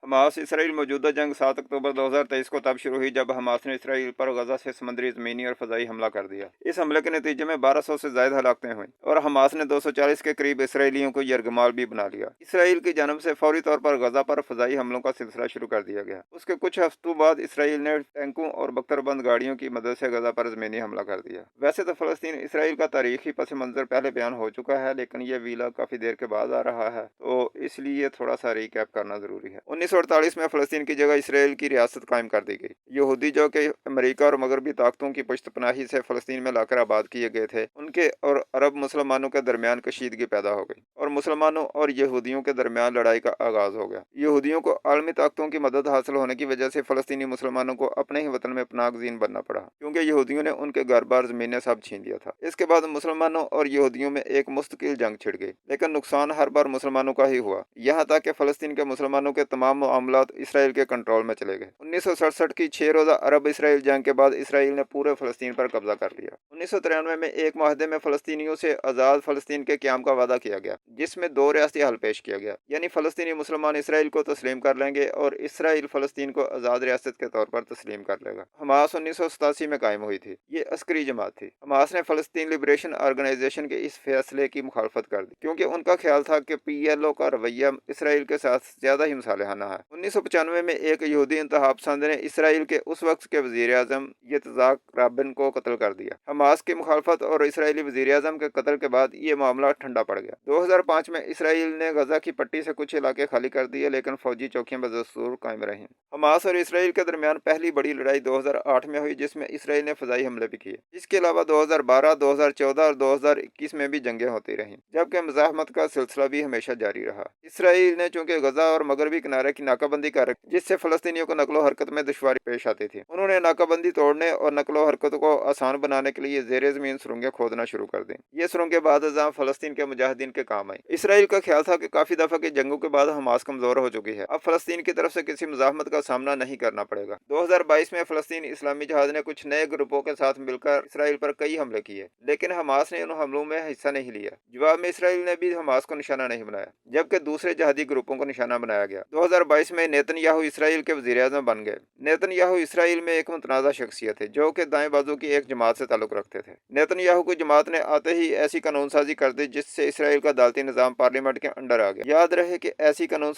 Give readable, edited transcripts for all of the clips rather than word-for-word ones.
Hamas Israel मौजूदा जंग 7 अक्टूबर 2023 को तब शुरू हुई जब हमास ने इसराइल पर गजा से समुद्री, ज़मीनी और फ़ज़ाई हमला कर दिया। इस हमले के नतीजे में 1200 से ज़ायद हलाकतें हुईं और हमास ने 240 के करीब इसराइलियों को यरगमाल भी बना लिया। इसराइल की जानब से फौरी तौर पर गजा पर फ़ज़ाई हमलों का सिलसिला शुरू कर दिया गया। उसके कुछ हफ्तों बाद इसराइल ने टैंकों और बख्तरबंद गाड़ियों की मदद से गजा पर ज़मीनी हमला कर दिया। वैसे तो फ़लस्तीन इसराइल का तारीखी पस मंज़र पहले बयान हो चुका है, लेकिन यह वीला काफ़ी देर के बाद आ रहा है, तो इसलिए थोड़ा सा रिकैप करना ज़रूरी है। 1948 में फ़लस्तीन की जगह इसराइल की रियासत कायम कर दी गई। यहूदी जो कि अमेरिका और मगरबी ताकतों की पुश्तपनाही से फ़लस्तीन में लाकर आबाद किए गए थे, उनके और अरब मुसलमानों के दरमियान कशीदगी पैदा हो गई और मुसलमानों और यहूदियों के दरमियान लड़ाई का आगाज़ हो गया। यहूदियों को आलमी ताकतों की मदद हासिल होने की वजह से फ़लस्तीनी मुसलमानों को अपने ही वतन में पनाहगज़ीन बनना पड़ा, क्योंकि यहूदियों ने उनके घर बार ज़मीनें सब छीन लिया था। इसके बाद मुसलमानों और यहूदियों में एक मुस्तकिल जंग छिड़ गई, लेकिन नुकसान हर बार मुसलमानों का ही हुआ, यहाँ तक कि फ़लस्तीन के मुसलमानों के तमाम मामलात इसराइल के कंट्रोल में चले गए। 1967 की 6 रोज़ा अरब इसराइल जंग के बाद इसराइल ने पूरे फ़लस्तीन पर कब्जा कर लिया। 1993 में एक माहदे में फ़लस्तीनियों से आज़ाद फ़लस्तीन के क़याम का वादा किया गया, जिसमें 2 रियासती हल पेश किया गया, यानी फ़लस्तीनी मुसलमान इसराइल को तस्लीम कर लेंगे और इसराइल फ़लस्तीन को आज़ाद रियासत के तौर पर तस्लीम कर लेगा। हमास 1987 में कायम हुई थी। ये अस्करी जमात थी। हमास ने फ़लस्तीन लिबरेशन ऑर्गेनाइजेशन के इस फैसले की मुखालफत कर दी, क्योंकि उनका ख्याल था कि PLO का रवैया इसराइल के साथ ज़्यादा ही मुसालिहाना है। 1995 में एक यहूदी इंतहा पसंद ने इसराइल के उस वक्त के वज़ीर आज़म यित्ज़हाक राबिन को कत्ल कर दिया। हमास की मुखालफत और इसराइली वज़ीर आज़म के कत्ल के बाद ये मामला ठंडा पड़ गया। 2005 में इसराइल ने गजा की पट्टी से कुछ इलाके खाली कर दिए, लेकिन फौजी चौकियां बदस्तूर कायम रहीं। हमास और इसराइल के दरमियान पहली बड़ी लड़ाई 2008 में हुई, जिसमें इसराइल ने फ़ज़ाई हमले भी किए। इसके अलावा 2012, 2014 और 2021 में भी जंगें होती रहीं, जबकि मुज़ाहमत का सिलसिला भी हमेशा जारी रहा। इसराइल ने चूंकि गजा और मगरबी किनारे की नाकाबंदी कर रखी, जिससे फ़लस्तीनियों को नकलो हरकत में दुश्वारी पेश आती थी, उन्होंने नाकाबंदी तोड़ने और नकलो हरकत को आसान बनाने के लिए ज़ेर ज़मीन सुरंगें खोदना शुरू कर दी। ये सुरंगें बाद अज़ां फ़लस्तीन के मुजाहिदीन के काम आई। इसराइल का ख्याल था कि काफ़ी दफ़ा की जंगों के बाद हमास कमज़ोर हो चुकी है, अब फ़लस्तीन की तरफ से किसी मुज़ाहमत का सामना नहीं करना पड़ेगा। 2022 में फ़लस्तीन इस्लामी जहाद ने कुछ नए ग्रुपों के साथ मिलकर इसराइल पर कई हमले किए, लेकिन हमास ने उन हमलों में हिस्सा नहीं लिया। जवाब में इसराइल ने भी हमास को निशाना नहीं बनाया, जबकि दूसरे जहादी ग्रुपों को निशाना बनाया गया। 2022 में नेतन्याहू इसराइल के वज़ीर आज़म बन गए। नेतन्याहू इसराइल में एक मुतनाज़ा शख्सियत थे, जो कि दाएं बाजू की एक जमात से ताल्लुक़ रखते थे। नेतन्याहू की जमात ने आते ही ऐसी कानून साजी कर दी, जिससे इसराइल का अदालती निज़ाम पार्लियामेंट के अंडर आ गया। याद रहे कि ऐसी कानून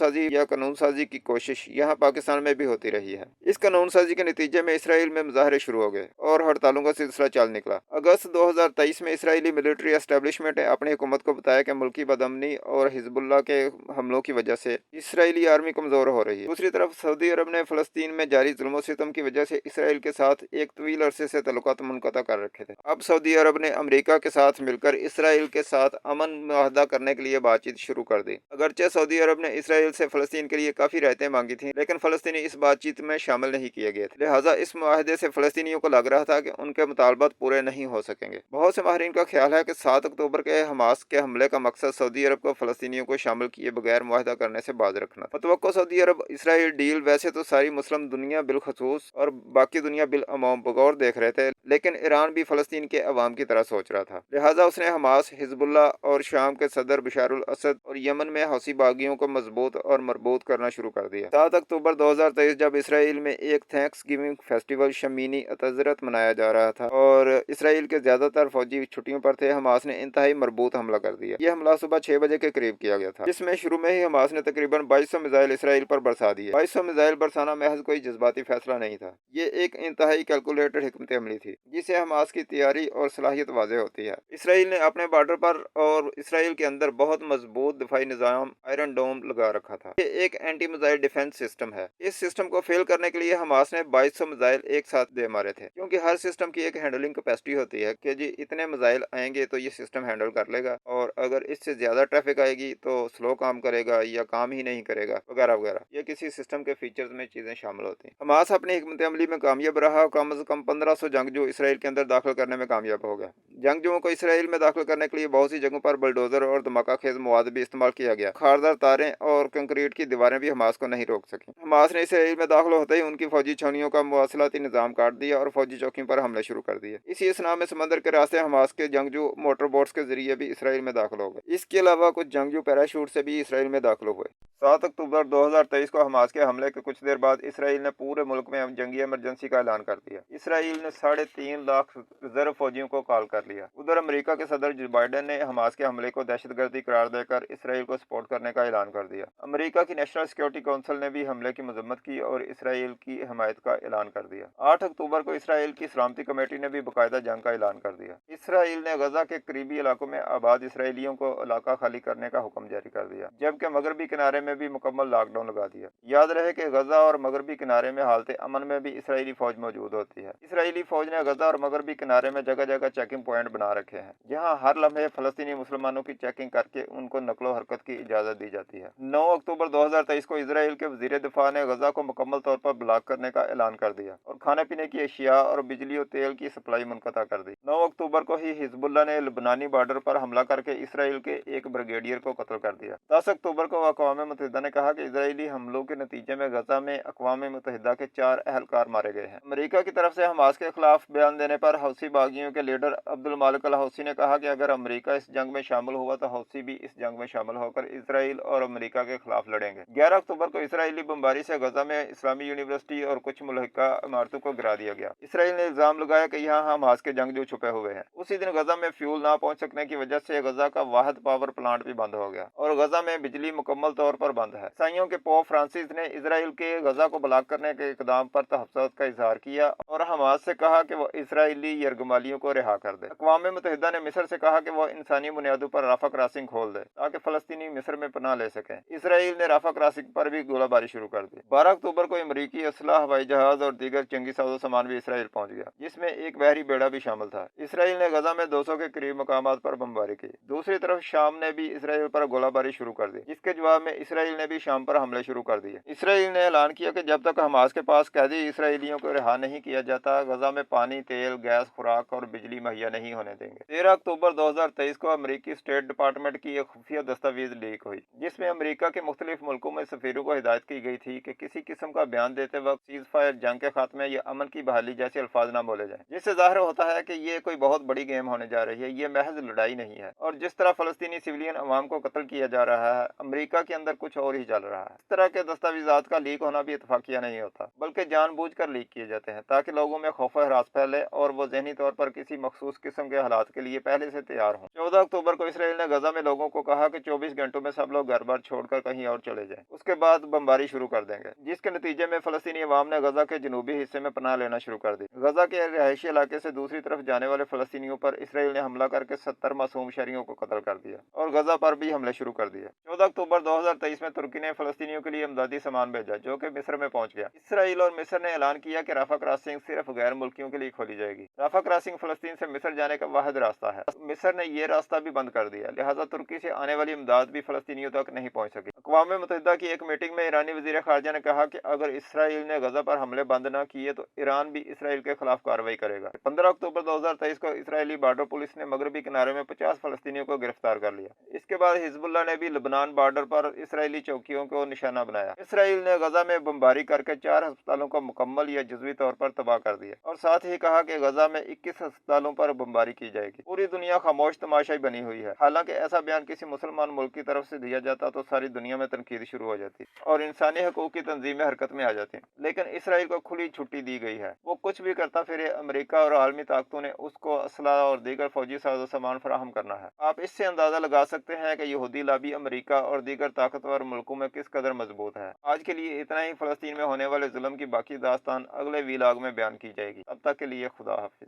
साजी की कोशिश यहाँ पाकिस्तान में भी होती रही है। इस कानून साजी के नतीजे में इसराइल में मुजाहरे शुरू हो गए और हड़तालों का सिलसिला चल निकला। अगस्त 2023 में इसराइली मिलिट्री एस्टेब्लिशमेंट ने अपनी हुकूमत को बताया कि मुल्की बदअमनी और हिजबुल्लाह के हमलों की वजह से इसराइली आर्मी कमज़ोर हो रही है। दूसरी तरफ सऊदी अरब ने फ़लस्तीन में जारी जुल्म सितम की वजह से इसराइल के साथ एक तवील अरसे से तल्लुकात मुनक़ता कर रखे थे। अब सऊदी अरब ने अमेरिका के साथ मिलकर इसराइल के साथ अमन मुआहदा करने के लिए बातचीत शुरू कर दी। अगरचे सऊदी अरब ने इसराइल से फ़लस्तीन के लिए काफ़ी रियायतें मांगी थीं, लेकिन फ़लस्तीनी इस बातचीत में शामिल नहीं किए गए थे। लिहाजा इस मुआहदे से फ़लस्तीनियों को लग रहा था कि उनके मुतालबात पूरे नहीं हो सकेंगे। बहुत से माहिरीन का ख्याल है कि 7 अक्टूबर के हमास के हमले का मकसद सऊदी अरब को फ़लस्तीनियों को शामिल किए बगैर मुआहदा करने से बाज रखना था। मतवक्को सऊदी अरब इसराइल डील वैसे तो सारी मुस्लिम दुनिया बिलखसूस और बाकी दुनिया बिलअमूम बगौर देख रहे थे, लेकिन ईरान भी फ़लस्तीन के अवाम की तरह सोच रहा था। लिहाजा उसने हमास, हिजबुल्लाह और शाम के सदर बशारुल असद और यमन में हौसी बागियों को मजबूत और मरबूत करना शुरू कर दिया। 7 अक्टूबर 2023 जब इसराइल में एक थैंक्स गिविंग फेस्टिवल शमीनी अतजरत मनाया जा रहा था और इसराइल के ज़्यादातर फौजी छुट्टियों पर थे, हमास ने इंतहाई मरबूत हमला कर दिया। यह हमला सुबह 6 बजे के करीब किया गया था, जिसमें शुरू में ही हमास ने तकरीबन 2200 मिसाइल इसराइल पर बरसा दिए। 2200 मिसाइल बरसाना महज कोई जज्बाती फैसला नहीं था, ये एक इंतहाई कैलकुलेटेड हिकमत अमली थी, जिसे हमास की तैयारी और सलाहियत वाज़ेह होती है। इसराइल ने अपने बॉर्डर पर और इसराइल के अंदर बहुत मजबूत दिफाई निज़ाम आयरन डोम लगा रखा था। ये एक एंटी मिसाइल डिफेंस सिस्टम है। इस सिस्टम को फेल करने के लिए हमास ने 2200 मिसाइल एक साथ दे मारे थे, क्योंकि हर सिस्टम की एक हैंडलिंग कैपेसिटी होती है कि जी इतने मिसाइल आएंगे तो ये सिस्टम हैंडल कर लेगा, और अगर इससे ज़्यादा ट्रैफिक आएगी तो स्लो काम करेगा या काम ही नहीं करेगा वगैरह वगैरह। ये किसी सिस्टम के फीचर्स में चीज़ें शामिल होती हैं। हमास अपनी हिकमत अमली में कामयाब रहा, कम से कम 1500 जंगजू इसराइल के अंदर दाखिल करने में कामयाब हो गया। जंगजुओं को इसराइल में दाखिल करने के लिए बहुत सी जगहों पर बुलडोजर और धमाका खेज मवाद भी इस्तेमाल किया गया। खारदार तारें और कंक्रीट की दीवारें भी हमास को नहीं रोक सकी। हमास ने इसराइल में दाखिल होते ही उनकी फौजी छावनियों का मवासलाती निजाम काट दिया और फौजी चौकियों पर हमले शुरू कर दिए। इसी असना में समंदर के रास्ते हमास के जंगजू मोटर बोट्स के जरिए भी इसराइल में दाखिल हो गए। इसके अलावा कुछ जंगजू पैराशूट से भी इसराइल में दाखिल हुए। 7 अक्टूबर 2023 को हमास के हमले के कुछ देर बाद इसराइल ने पूरे मुल्क में जंगी इमरजेंसी का ऐलान कर दिया। इसराइल ने 3.5 लाख रिजर्व फौजियों को कॉल कर लिया। उधर अमेरिका के सदर जो बाइडेन ने हमास के हमले को दहशतगर्दी करार देकर इसराइल को सपोर्ट करने का ऐलान कर दिया। अमेरिका की नेशनल सिक्योरिटी काउंसिल ने भी हमले की मजम्मत की और इसराइल की हिमायत का ऐलान कर दिया। 8 अक्टूबर को इसराइल की सलामती कमेटी ने भी बाकायदा जंग का ऐलान कर दिया। इसराइल ने गजा के करीबी इलाकों में आबाद इसराइलियों को इलाका खाली करने का हुक्म जारी कर दिया, जबकि मगरबी किनारे में भी मुकम्मल लॉकडाउन लगा दिया। याद रहे कि गजा और मगरबी किनारे में हालत अमन में भी इसराइली फौज मौजूद होती है। इसराइली फौज ने गजा और मगरबी किनारे में जगह जगह चेकिंग पॉइंट बना रखे हैं, जहां हर लम्हे फलस्तीनी मुसलमानों की चेकिंग करके उनको नकलो हरकत की इजाजत दी जाती है। 9 अक्टूबर 2023 को इसराइल के वजीर दिफा ने गजा को मुकम्मल तौर पर ब्लॉक करने का ऐलान कर दिया और खाने पीने की अशिया और बिजली और तेल की सप्लाई मुनक़ता कर दी। 9 अक्टूबर को ही हिजबुल्लाह ने लबनानी बॉर्डर पर हमला करके इसराइल के एक ब्रिगेडियर को कत्ल कर दिया। 10 अक्टूबर को अक़वाम मुत्तहिदा ने कहा कि इसराइली हमलों के नतीजे में गजा में अक़वाम मुत्तहिदा के 4 अहलकार मारे गए हैं। अमेरिका की तरफ से हमास के खिलाफ बयान देने पर हौसी बागियों के लीडर अब्दुल मालिक अल हौसी ने कहा कि अगर अमेरिका इस जंग में शामिल हुआ तो हौसी भी इस जंग में शामिल होकर इसराइल और अमेरिका के खिलाफ लड़ेंगे। 11 अक्टूबर को इसराइली बमबारी से गजा में इस्लामी यूनिवर्सिटी और कुछ मुल्हिका इमारतों को गिरा दिया गया। इसराइल ने इल्जाम लगाया कि यहाँ हमास के जंगजू छुपे हुए हैं। उसी दिन गजा में फ्यूल ना पहुंच सकने की वजह से गजा का वाहिद पावर प्लांट भी बंद हो गया और गजा में बिजली मुकम्मल तौर पर बंद है। ईसाइयों के पोप फ्रांसिस ने इसराइल के गजा को ब्लॉक करने के इकदाम पर तहफ़्फ़ुज़ का इजहार किया और हमास से कहा कि वो इसराइली यरगमालियों को रिहा कर दे। अक़वाम मुत्तहिदा ने मिस्र से कहा कि वो इंसानी बुनियादों पर राफा क्रॉसिंग खोल दे ताकि फलस्तीनी मिस्र में पनाह ले सकें। इसराइल ने राफा क्रॉसिंग पर भी गोलाबारी शुरू कर दी। 12 अक्टूबर को अमरीकी असलाह, हवाई जहाज और दीगर जंगी साजो सामान भी इसराइल पहुंच गया, जिसमें एक बहरी बेड़ा भी शामिल था। इसराइल ने गजा में 200 के करीब मकामात पर बमबारी की। दूसरी तरफ शाम ने भी इसराइल पर गोलाबारी शुरू कर दी, जिसके जवाब में इसराइल ने भी शाम पर हमले शुरू कर दिए। इसराइल ने ऐलान किया कि जब तक हमास के पास कैदी इसराइलियों को रिहा नहीं किया जाता, गजा में पानी, तेल, गैस, खुराक और बिजली मुहैया नहीं होने देंगे। 13 अक्टूबर 2023 को अमेरिकी स्टेट डिपार्टमेंट की एक खुफिया दस्तावेज लीक हुई, जिसमें अमेरिका के मुख्तलिफ मुल्कों में सफीरों को हिदायत की गई थी कि किसी किस्म का बयान देते वक्त सीज फायर, जंग के खात्मे या अमन की बहाली जैसे अल्फाज ना बोले जाएं, जिससे जाहिर होता है कि ये कोई बहुत बड़ी गेम होने जा रही है। ये महज लड़ाई नहीं है और जिस तरह फलस्तीनी सिविलियन अवाम को कत्ल किया जा रहा है, अमेरिका के अंदर कुछ और ही चल रहा है। इस तरह के दस्तावेजात का लीक होना भी इत्तफाकिया नहीं होता, बल्कि जानबूझकर लीक किए जाते हैं ताकि लोगों में खौफ हरास फैले और वो ज़हनी तौर पर किसी मखसूस किस्म के हालात के लिए पहले से तैयार हों। 14 अक्टूबर को इसराइल ने गजा में लोगों को कहा कि 24 घंटों में सब लोग घर बार छोड़कर कहीं और चले जाएं। उसके बाद बमबारी शुरू कर देंगे, जिसके नतीजे में फलस्तीनी अवाम ने गजा के जनूबी हिस्से में पनाह लेना शुरू कर दी। गजा के रिहायशी इलाके से दूसरी तरफ जाने वाले फलस्तीनियों पर इसराइल ने हमला करके 70 मासूम शहरियों को कत्ल कर दिया और गजा पर भी हमले शुरू कर दिए। 14 अक्टूबर 2023 में तुर्की ने फलस्तीनियों के लिए इमदादी सामान भेजा, जो कि मिस्र में पहुंच गया। इसराइल और मिस्र ने ऐलान किया कि राफा क्रॉसिंग सिर्फ गैर मुल्कियों के लिए खोली जाएगी। राफा क्रॉसिंग फलस्तीन से मिस्र जाने का वाहिद रास्ता है। मिस्र ने ये रास्ता भी बंद कर दिया, लिहाजा तुर्की से आने वाली इमदाद भी फलस्तीनियों तक नहीं पहुंच सकी। अक़वाम मुत्तहिदा की एक मीटिंग में ईरानी वज़ीर ख़ारजा ने कहा कि अगर इसराइल ने गजा पर हमले बंद न किए तो ईरान भी इसराइल के खिलाफ कार्रवाई करेगा। 15 अक्टूबर 2023 को इसराइली बॉर्डर पुलिस ने मगरबी किनारे में 50 फलस्तीनियों को गिरफ्तार कर लिया। इसके बाद हिजबुल्लाह ने भी लबनान बॉर्डर पर इसराइली चौकियों को निशाना बनाया। इसराइल ने गजा में बमबारी करके 4 अस्पतालों को मुकम्मल या जुज़वी तौर पर तबाह कर दिया और साथ ही कहा कि गजा में 21 अस्पतालों पर बमबारी की जाएगी। पूरी दुनिया खामोश तमाशाई बनी हुई है। हालांकि ऐसा बयान किसी मुसलमान मुल्क की तरफ से दिया जाता तो सारी दुनिया में तनकीद शुरू हो जाती और इंसानी हकूक की तंजीमें हरकत में आ जाती, लेकिन इसराइल को खुली छुट्टी दी गई है। वो कुछ भी करता फिरे, अमेरिका और आलमी ताकतों ने उसको असला और दीगर फौजी साजो सामान फराहम करना है। आप इससे अंदाजा लगा सकते हैं कि यहूदी लाबी अमेरिका और दीगर ताकतवर मुल्कों में किस कदर मजबूत है। आज के लिए इतना ही। फलस्तीन में होने वाले जुल्म की बाकी दास्तान अगले वीलॉग में बयान की जाएगी। तब तक के लिए खुदा हाफिज।